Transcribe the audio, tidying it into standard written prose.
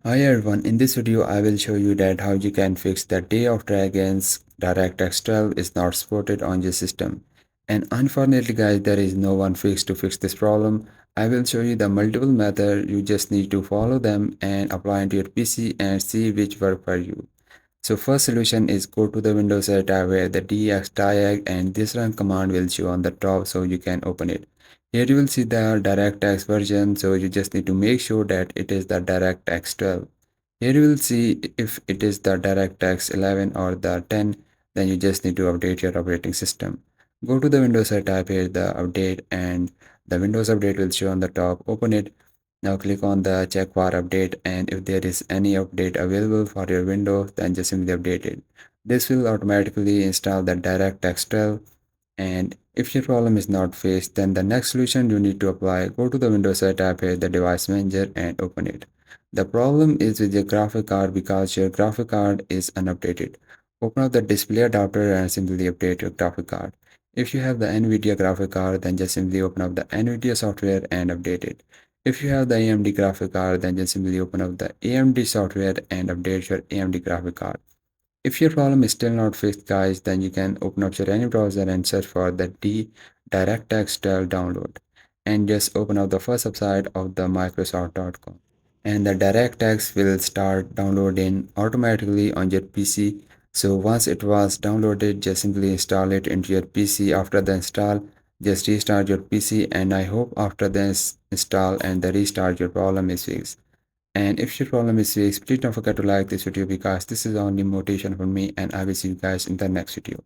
Hi everyone, in this video I will show you that how you can fix the Day of Dragons DirectX 12 is not supported on your system. And unfortunately guys, there is no one fix to fix this problem. I will show you the multiple methods, you just need to follow them and apply into your PC and see which work for you. So first solution is go to the Windows tab where the DX and this run command will show on the top so you can open it. Here you will see the DirectX version, so you just need to make sure that it is the DirectX 12. Here you will see if it is the DirectX 11 or the 10, then you just need to update your operating system. Go to the Windows tab here, the update, and the Windows update will show on the top. Open it. Now click on the check for update, and if there is any update available for your Windows, then just simply update it. This will automatically install the DirectX 12. And if your problem is not fixed, then the next solution you need to apply, go to the Windows tab here, the device manager, and open it. The problem is with your graphic card because your graphic card is unupdated. Open up the display adapter and simply update your graphic card. If you have the NVIDIA graphic card, then just simply open up the NVIDIA software and update it. If you have the AMD graphic card, then just simply open up the AMD software and update your AMD graphic card. If your problem is still not fixed, guys, then you can open up your any browser and search for the DirectX 12 download. And just open up the first website of the Microsoft.com. And the DirectX will start downloading automatically on your PC. So once it was downloaded, just simply install it into your PC. After the install, just restart your PC, and I hope after this install and the restart your problem is fixed. And if your problem is fixed, please don't forget to like this video because this is only motivation for me, and I will see you guys in the next video.